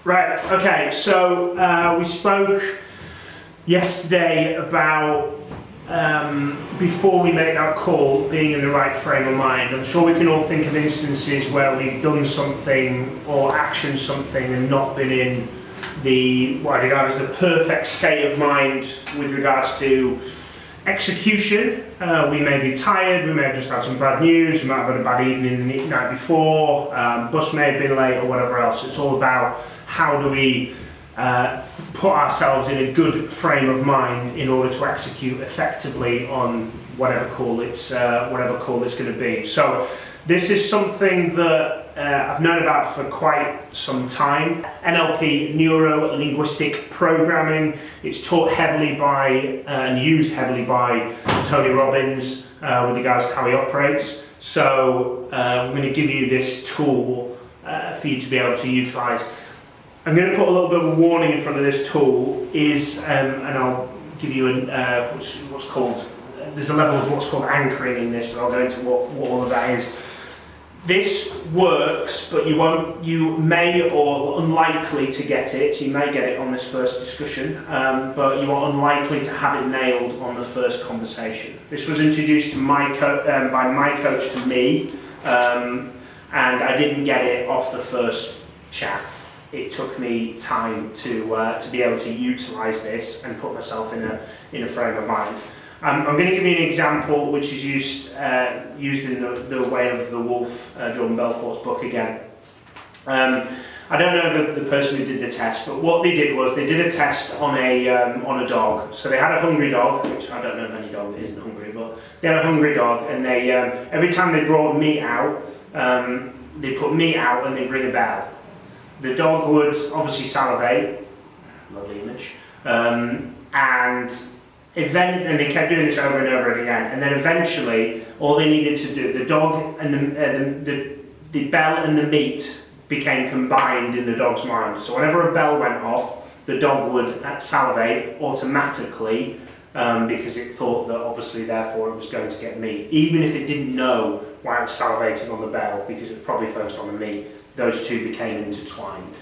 Right, okay, so we spoke yesterday about before we make that call, being in the right frame of mind. I'm sure we can all think of instances where we've done something or actioned something and not been in what I regard as the perfect state of mind with regards to execution. We may be tired, we may have just had some bad news, we might have had a bad evening the night before, bus may have been late or whatever else. It's all about how do we put ourselves in a good frame of mind in order to execute effectively on whatever call it's going to be. So this is something that I've known about for quite some time. NLP, Neuro-Linguistic Programming. It's taught heavily by and used heavily by Tony Robbins with regards to how he operates. So I'm going to give you this tool for you to be able to utilise. I'm going to put a little bit of a warning in front of this tool and I'll give you what's called, there's a level of what's called anchoring in this, but I'll go into what all of that is. This works, but you may or unlikely to get it. You may get it on this first discussion, but you are unlikely to have it nailed on the first conversation. This was introduced to by my coach to me, and I didn't get it off the first chat. It took me time to be able to utilise this and put myself in a frame of mind. I'm going to give you an example which is used in the Way of the Wolf, Jordan Belfort's book again. I don't know the person who did the test, but what they did was they did a test on a dog. So they had a hungry dog, which I don't know of any dog that isn't hungry, but they had a hungry dog, and they every time they brought meat out, they put meat out and they'd ring a bell. The dog would obviously salivate, lovely image, and they kept doing this over and over again. And then eventually, all they needed to do, the dog and the bell and the meat became combined in the dog's mind. So whenever a bell went off, the dog would salivate automatically because it thought that obviously therefore it was going to get meat, even if it didn't know why it was salivating on the bell, because it was probably focused on the meat. Those two became intertwined.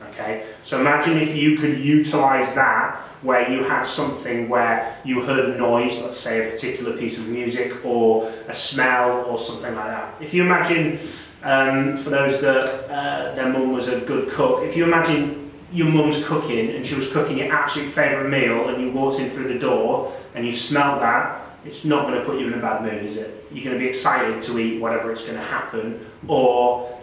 Okay, so imagine if you could utilize that where you had something where you heard a noise, let's say a particular piece of music or a smell or something like that. If you imagine, for those that their mum was a good cook, if you imagine your mum's cooking and she was cooking your absolute favourite meal and you walked in through the door and you smelled that, it's not going to put you in a bad mood, is it? You're going to be excited to eat whatever it's going to happen. Or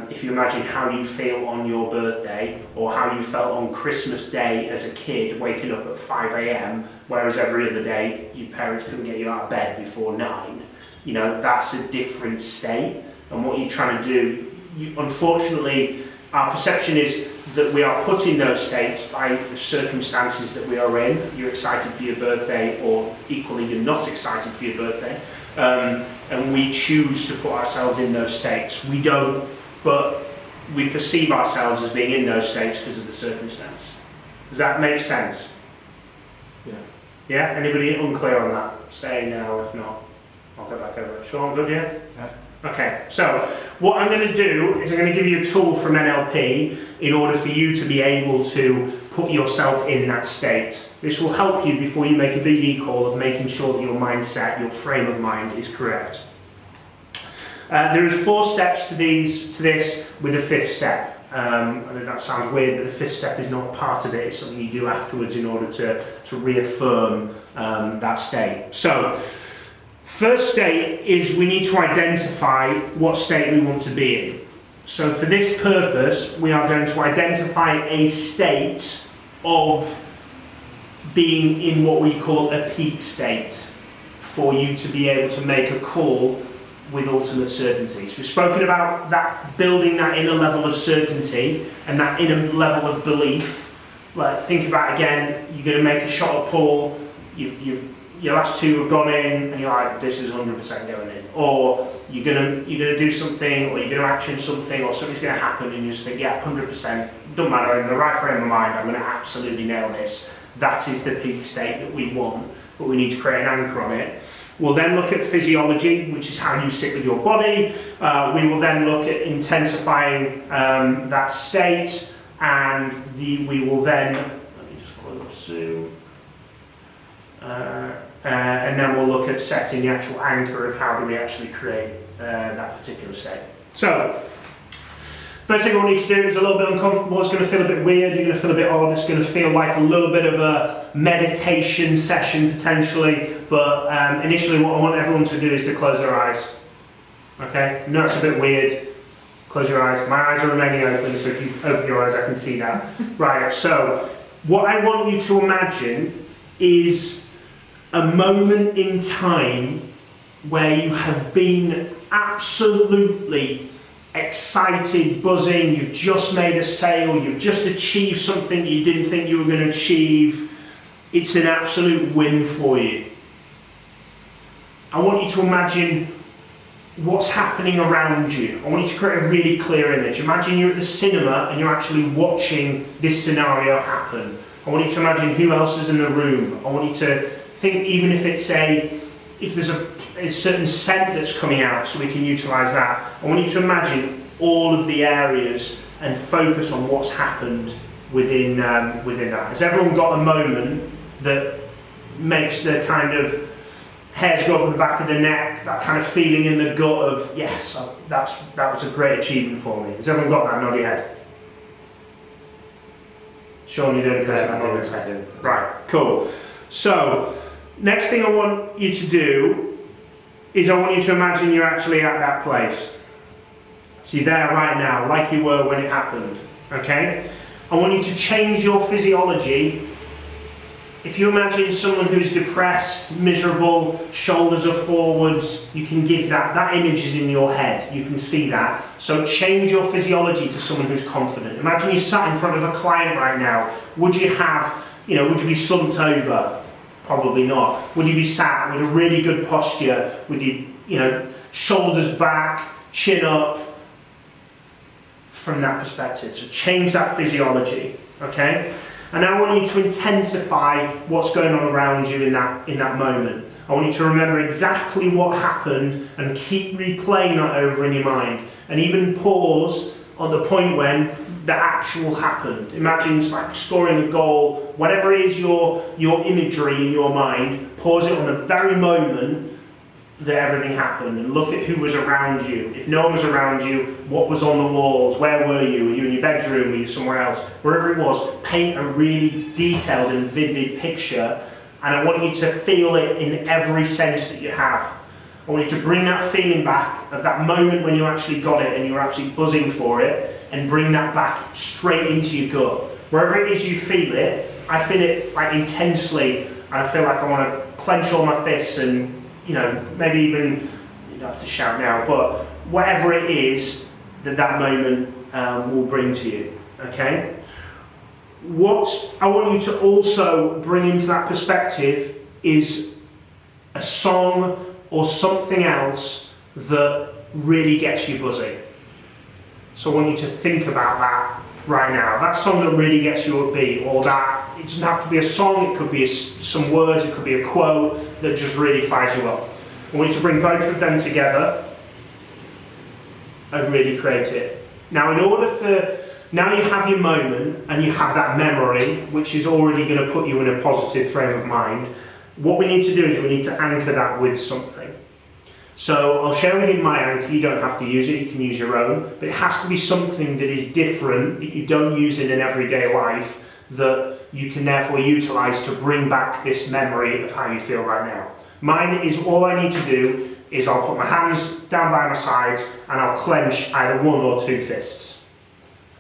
if you imagine how you feel on your birthday or how you felt on Christmas Day as a kid, waking up at 5 a.m, whereas every other day your parents couldn't get you out of bed before 9, you know, that's a different state. And what you're trying to do, unfortunately, our perception is that we are put in those states by the circumstances that we are in. You're excited for your birthday, or equally you're not excited for your birthday. And we choose to put ourselves in those states. We don't, but we perceive ourselves as being in those states because of the circumstance. Does that make sense? Yeah. Yeah? Anybody unclear on that? Say no, if not, I'll go back over it. Sean, good, yeah? Yeah. Okay, so what I'm going to do is I'm going to give you a tool from NLP in order for you to be able to put yourself in that state. This will help you before you make a BD call of making sure that your mindset, your frame of mind is correct. There is 4 steps to this with a 5th step. I know that sounds weird, but the 5th step is not part of it. It's something you do afterwards in order to reaffirm that state. So, first state is we need to identify what state we want to be in. So for this purpose, we are going to identify a state of being in what we call a peak state for you to be able to make a call with ultimate certainty. So we've spoken about that, building that inner level of certainty and that inner level of belief. Like, think about again, you're going to make a shot at Paul, your last 2 have gone in and you're like, this is 100% going in. Or you're gonna do something, or you're gonna action something, or something's gonna happen and you just think, yeah, 100%, doesn't matter, I'm in the right frame of mind, I'm gonna absolutely nail this. That is the peak state that we want, but we need to create an anchor on it. We'll then look at physiology, which is how you sit with your body. We will then look at intensifying that state. and we will then, let me just close Zoom, and then we'll look at setting the actual anchor of how do we actually create that particular state. So, first thing I want you to do is a little bit uncomfortable, it's going to feel a bit weird, you're going to feel a bit odd, it's going to feel like a little bit of a meditation session potentially, but initially what I want everyone to do is to close their eyes. Okay? I know it's a bit weird. Close your eyes. My eyes are remaining open, so if you open your eyes I can see that. Right, so what I want you to imagine is a moment in time where you have been absolutely excited, buzzing, you've just made a sale, you've just achieved something you didn't think you were going to achieve. It's an absolute win for you. I want you to imagine what's happening around you. I want you to create a really clear image. Imagine you're at the cinema and you're actually watching this scenario happen. I want you to imagine who else is in the room. I want you to think, even if it's if there's a certain scent that's coming out, so we can utilise that. I want you to imagine all of the areas and focus on what's happened within that. Has everyone got a moment that makes the kind of hairs go up in the back of the neck, that kind of feeling in the gut of, yes, that was a great achievement for me? Has everyone got that? Nod your head. Sean, you don't because I do. Right, cool. So, next thing I want you to do is I want you to imagine you're actually at that place. So you're there right now, like you were when it happened, okay? I want you to change your physiology. If you imagine someone who's depressed, miserable, shoulders are forwards, you can give that image is in your head, you can see that. So change your physiology to someone who's confident. Imagine you sat in front of a client right now. Would you be slumped over? Probably not. Would you be sat with a really good posture, with your shoulders back, chin up, from that perspective? So change that physiology, okay? And I want you to intensify what's going on around you in that moment. I want you to remember exactly what happened and keep replaying that over in your mind. And even pause on the point when the actual happened. Imagine it's like scoring a goal, whatever it is your imagery in your mind, pause it on the very moment that everything happened and look at who was around you. If no one was around you, what was on the walls? Where were you? Were you in your bedroom? Were you somewhere else? Wherever it was, paint a really detailed and vivid picture, and I want you to feel it in every sense that you have. I want you to bring that feeling back of that moment when you actually got it and you were absolutely buzzing for it, and bring that back straight into your gut. Wherever it is you feel it, I feel it like intensely, and I feel like I want to clench all my fists and maybe even, you don't have to shout now, but whatever it is that moment will bring to you, okay? What I want you to also bring into that perspective is a song or something else that really gets you buzzing. So I want you to think about that right now. That song that really gets you upbeat, or that, it doesn't have to be a song, it could be some words, it could be a quote that just really fires you up. I want you to bring both of them together and really create it. Now now you have your moment and you have that memory, which is already going to put you in a positive frame of mind. What we need to do is we need to anchor that with something. So I'll share with you my anchor, you don't have to use it, you can use your own, but it has to be something that is different, that you don't use in an everyday life, that you can therefore utilise to bring back this memory of how you feel right now. Mine is, all I need to do is I'll put my hands down by my sides and I'll clench either one or two fists.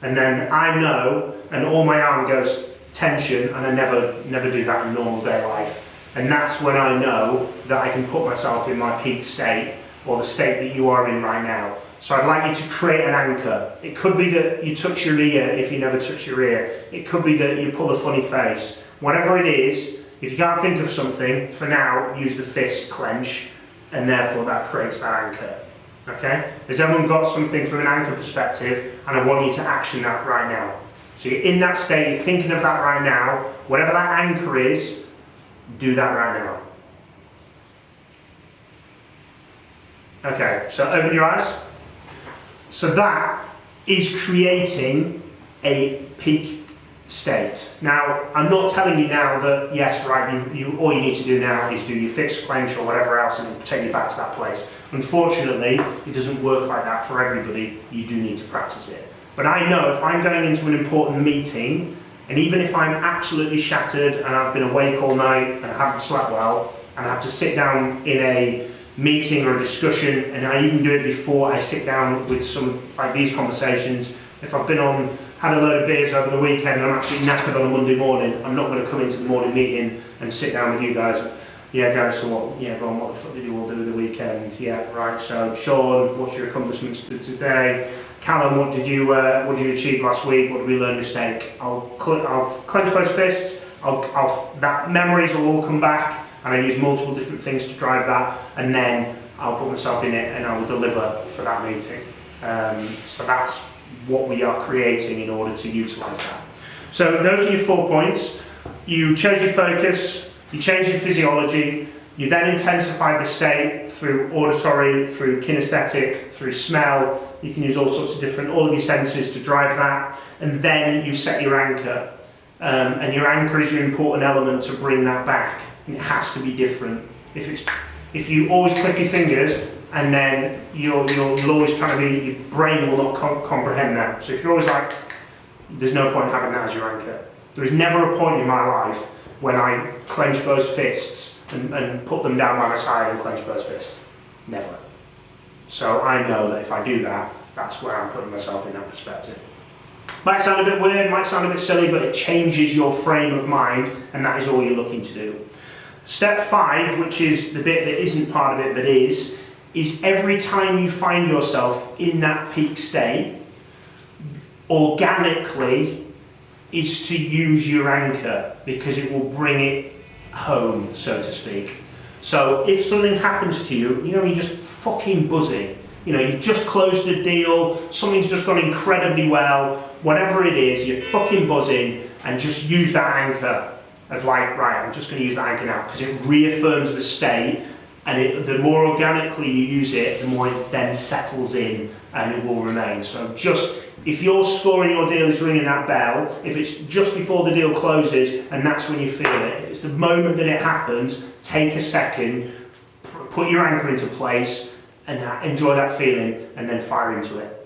And then I know, and all my arm goes tension, and I never do that in normal day life. And that's when I know that I can put myself in my peak state, or the state that you are in right now. So I'd like you to create an anchor. It could be that you touch your ear if you never touch your ear. It could be that you pull a funny face. Whatever it is, if you can't think of something, for now, use the fist clench, and therefore that creates that anchor. Okay? Has everyone got something from an anchor perspective? And I want you to action that right now. So you're in that state, you're thinking of that right now. Whatever that anchor is, do that right now. Okay, so open your eyes. So that is creating a peak state. Now, I'm not telling you now that, yes, right, all you need to do now is do your fixed clench or whatever else and take you back to that place. Unfortunately, it doesn't work like that for everybody. You do need to practice it. But I know if I'm going into an important meeting, and even if I'm absolutely shattered and I've been awake all night and I haven't slept well, and I have to sit down in a meeting or a discussion, and I even do it before I sit down with some, like these conversations, if I've had a load of beers over the weekend and I'm absolutely knackered on a Monday morning, I'm not going to come into the morning meeting and sit down with you guys. Yeah, guys, so what? Yeah, go on, what the fuck did you all do the weekend? Yeah, right, so Sean, what's your accomplishments for today? Callum, what did you achieve last week? What did we learn mistake? I'll clench both fists, that memories will all come back, and I use multiple different things to drive that, and then I'll put myself in it and I will deliver for that meeting. So that's what we are creating in order to utilise that. So those are your 4 points. You chose your focus, you changed your physiology, you then intensified the state through auditory, through kinesthetic, through smell. You can use all sorts of all of your senses to drive that, and then you set your anchor. And your anchor is your important element to bring that back. And it has to be different. If you always click your fingers and then you're always trying to be, your brain will not comprehend that. So if you're always like, there's no point having that as your anchor. There is never a point in my life when I clench both fists and put them down by my side and clench both fists. Never. So I know that if I do that, that's where I'm putting myself in that perspective. Might sound a bit weird, might sound a bit silly, but it changes your frame of mind, and that is all you're looking to do. Step 5, which is the bit that isn't part of it but is every time you find yourself in that peak state, organically, is to use your anchor, because it will bring it home, so to speak. So if something happens to you, you're just fucking buzzing. You've just closed a deal, something's just gone incredibly well, whatever it is, you're fucking buzzing, and just use that anchor of like, right, I'm just going to use that anchor now, because it reaffirms the state, and the more organically you use it, the more it then settles in, and it will remain. So if you're scoring your deal is ringing that bell, if it's just before the deal closes, and that's when you feel it, if it's the moment that it happens, take a second, put your anchor into place, and enjoy that feeling, and then fire into it.